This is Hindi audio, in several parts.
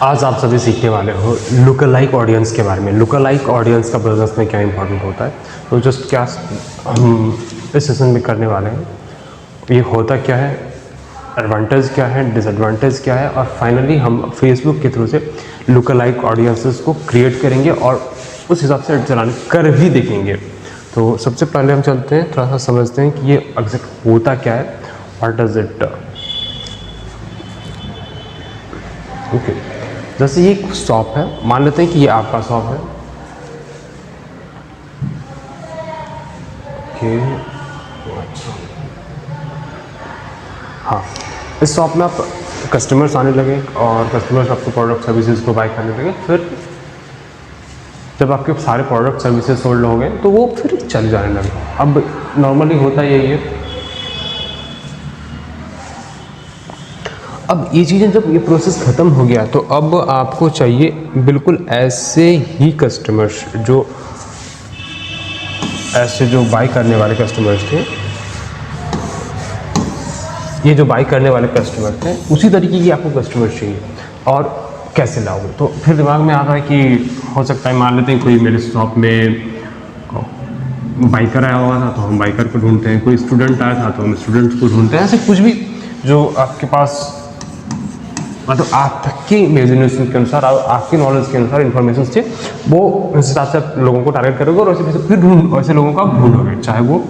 आज आप सभी सीखने वाले हो लुक अलाइक ऑडियंस के बारे में। लुक अलाइक ऑडियंस का बिजनेस में क्या इंपॉर्टेंट होता है, तो जस्ट क्या हम इस सेशन में करने वाले हैं, ये होता क्या है, एडवांटेज क्या है, डिसएडवांटेज क्या है, और फाइनली हम फेसबुक के थ्रू से लुक अलाइक ऑडियंसेस को क्रिएट करेंगे और उस हिसाब से चलाने कर भी देखेंगे। तो सबसे पहले हम चलते हैं, थोड़ा सा समझते हैं कि ये एग्जैक्ट होता क्या है, व्हाट डज इट। ओके, जैसे ये एक शॉप है, मान लेते हैं कि ये आपका शॉप है। ओके, हाँ, इस शॉप में आप कस्टमर्स आने लगे और कस्टमर्स आपके प्रोडक्ट सर्विसेज को बाय करने लगे। फिर जब आपके सारे प्रोडक्ट सर्विसेज सोल्ड हो गए तो वो फिर चले जाने लगे। अब नॉर्मली होता यही है। अब ये चीज़ें, जब ये प्रोसेस ख़त्म हो गया तो अब आपको चाहिए बिल्कुल ऐसे ही कस्टमर्स जो बाय करने वाले कस्टमर्स थे, ये जो बाय करने वाले कस्टमर थे उसी तरीके की आपको कस्टमर्स चाहिए। और कैसे लाओगे, तो फिर दिमाग में आता है कि हो सकता है, मान लेते हैं कोई मेरे शॉप में बाइकर आया हुआ था तो हम बाइकर को ढूंढते हैं, कोई स्टूडेंट आया था तो हम स्टूडेंट्स को ढूंढते हैं। ऐसे कुछ भी जो आपके पास, मतलब आपके इमेजिनेशन के अनुसार, आपके नॉलेज के अनुसार इन्फॉर्मेशन से वो इस हिसाब से आप लोगों को टारगेट करोगे और फिर वैसे लोगों को आप ढूंढोगे, चाहे वो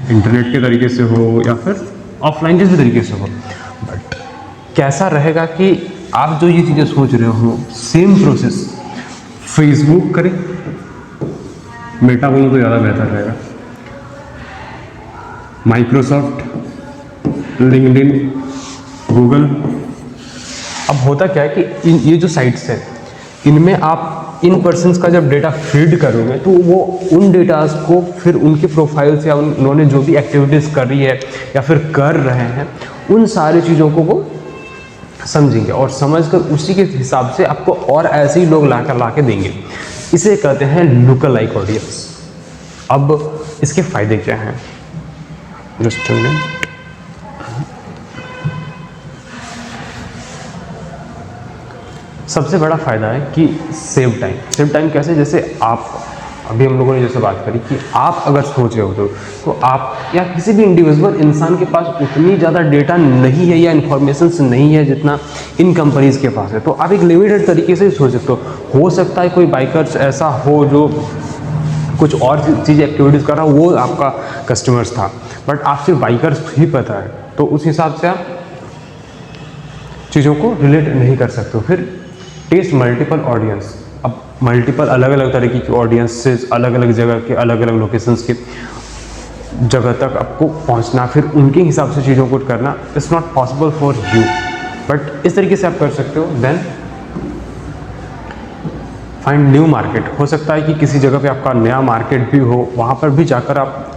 इंटरनेट के तरीके से हो या फिर ऑफलाइन किसी भी तरीके से हो। बट कैसा रहेगा कि आप जो ये चीज़ें सोच रहे हो, सेम प्रोसेस फेसबुक करें, मेटा बोलो तो ज़्यादा बेहतर रहेगा, माइक्रोसॉफ्ट, लिंक्डइन, गूगल। अब होता क्या है कि ये जो साइट्स हैं, इनमें आप इन पर्सन्स का जब डेटा फीड करोगे तो वो उन डेटास को फिर उनके प्रोफाइल्स या उन्होंने जो भी एक्टिविटीज़ कर रही है या फिर कर रहे हैं, उन सारी चीज़ों को वो समझेंगे और समझकर उसी के हिसाब से आपको और ऐसे ही लोग ला के देंगे। इसे कहते हैं लुक अलाइक ऑडियंस। अब इसके फ़ायदे क्या हैं, जस्ट सबसे बड़ा फ़ायदा है कि सेव टाइम। सेव टाइम कैसे, जैसे आप अभी हम लोगों ने जैसे बात करी कि आप अगर सोच रहे हो तो आप या किसी भी इंडिविजुअल इंसान के पास उतनी ज़्यादा डेटा नहीं है या इन्फॉर्मेशन नहीं है जितना इन कंपनीज़ के पास है, तो आप एक लिमिटेड तरीके से सोच सकते हो सकता है कोई बाइकर्स ऐसा हो जो कुछ और चीज़ एक्टिविटीज़ कर रहा हो, वो आपका कस्टमर्स था, बट आप सिर्फ बाइकर्स ही पता है, तो उस हिसाब से आप चीज़ों को रिलेट नहीं कर सकते हो। फिर टेस्ट मल्टीपल ऑडियंस। अब मल्टीपल अलग अलग तरीके की ऑडियंसेस, अलग अलग जगह के, अलग अलग लोकेशंस के जगह तक आपको पहुंचना, फिर उनके हिसाब से चीज़ों को करना it's not possible for you, but इस तरीके से आप कर सकते हो। Then find new market. हो सकता है कि किसी जगह पे आपका नया मार्केट भी हो, वहाँ पर भी जाकर आप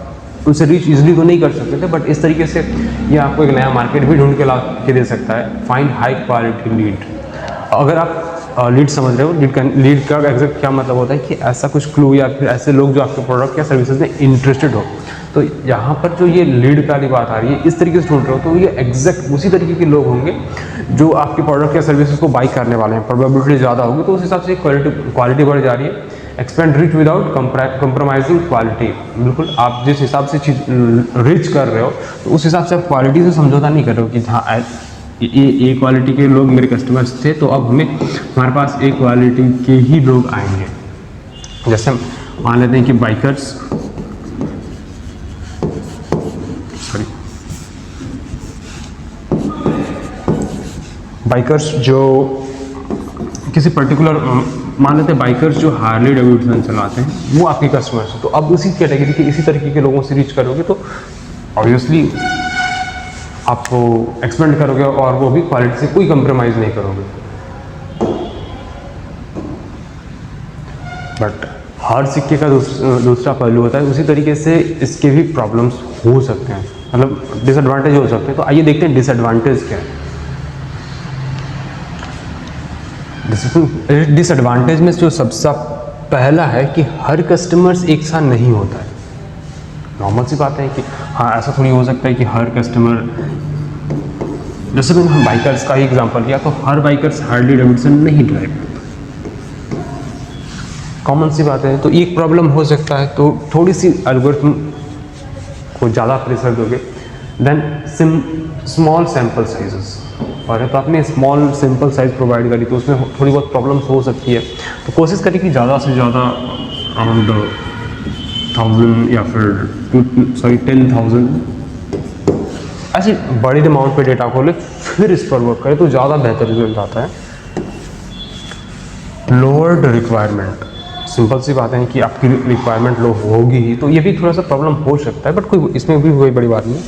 उनसे रीच इजीली तो नहीं कर सकते थे, बट इस तरीके से ये आपको एक नया मार्केट भी ढूंढ के ला के दे सकता है। Find high quality lead. अगर आप लीड समझ रहे हो, लीड का एग्जैक्ट क्या मतलब होता है कि ऐसा कुछ क्लू या फिर ऐसे लोग जो आपके प्रोडक्ट या सर्विसेज में इंटरेस्टेड हो, तो यहाँ पर जो ये लीड वाली बात आ रही है, इस तरीके से ढूंढ रहे हो तो ये एग्जैक्ट उसी तरीके के लोग होंगे जो आपके प्रोडक्ट या सर्विसेज को बाई करने वाले हैं। प्रोबेबिलिटी ज़्यादा होगी तो उस हिसाब से क्वालिटी बढ़ जा रही है। Expand rich without compromising quality. बिल्कुल आप जिस हिसाब से चीज रिच कर रहे हो तो उस हिसाब से आप क्वालिटी से समझौता नहीं कर रहे हो कि हाँ ये क्वालिटी के लोग मेरे कस्टमर्स थे तो अब हमारे पास एक क्वालिटी के ही लोग आएंगे। जैसे मान लेते हैं कि बाइकर्स जो किसी पर्टिकुलर, मान लेते हैं बाइकर्स जो हार्ली डेविडसन चलाते हैं वो आपके कस्टमर्स हैं, तो अब उसी कैटेगरी के इसी तरीके के लोगों से रीच करोगे तो ऑब्वियसली आप एक्सपेंड करोगे और वो भी क्वालिटी से कोई कंप्रोमाइज़ नहीं करोगे। बट हर सिक्के का दूसरा पहलू होता है, उसी तरीके से इसके भी प्रॉब्लम्स हो सकते हैं, मतलब डिसएडवांटेज हो सकते हैं। तो आइए देखते हैं डिसएडवांटेज क्या है। डिसएडवांटेज में जो सबसे पहला है कि हर कस्टमर्स एक साथ नहीं होता है। नॉर्मल सी बात है कि हाँ, ऐसा थोड़ी हो सकता है कि हर कस्टमर जैसे मैंने हम बाइकर्स का ही एग्जांपल लिया, तो हर बाइकर्स हार्ली डेविडसन नहीं ड्राइव करता, कॉमन सी बात है। तो एक प्रॉब्लम हो सकता है, तो थोड़ी सी एल्गोरिथम को ज़्यादा प्रेशर दोगे, देन स्मॉल सैम्पल साइजेस, और तो आपने स्मॉल सिंपल साइज प्रोवाइड करी तो उसमें थोड़ी बहुत प्रॉब्लम्स हो सकती है। तो कोशिश करें कि ज़्यादा से ज़्यादा अराउंड 1000 या फिर 10,000 ऐसे बड़े अमाउंट पे डेटा को ले, फिर इस पर वर्क करें तो ज़्यादा बेहतर रिजल्ट आता है। लोअर्ड रिक्वायरमेंट, सिंपल सी बात है कि आपकी रिक्वायरमेंट लो होगी ही, तो ये भी थोड़ा सा प्रॉब्लम हो सकता है, बट कोई इसमें भी कोई बड़ी बात नहीं।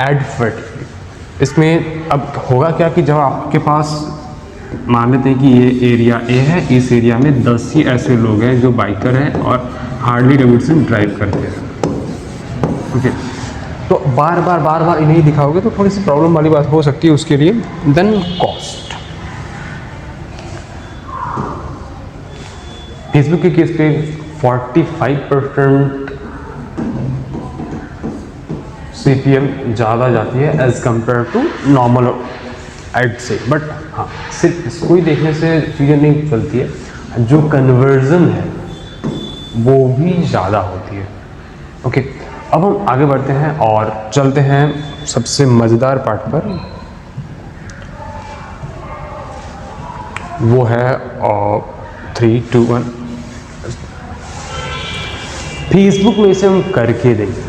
एड फिट, इसमें अब होगा क्या कि जब आपके पास मान लेते हैं कि ये एरिया ए है, इस एरिया में 10 ही ऐसे लोग हैं जो बाइकर हैं और हार्ली डेविडसन ड्राइव करते हैं, ओके, तो बार बार इन्हें दिखाओगे तो थोड़ी सी प्रॉब्लम वाली बात हो सकती है उसके लिए। देन कॉस्ट, फेसबुक के केस पे 45% CPM ज़्यादा जाती है as compare to normal ad से, बट हाँ सिर्फ इसको ही देखने से चीज़ें नहीं चलती है, जो कन्वर्जन है वो भी ज़्यादा होती है। ओके, अब हम आगे बढ़ते हैं और चलते हैं सबसे मज़ेदार पार्ट पर, वो है 3, 2, 1 फेसबुक में इसे हम करके देखते हैं।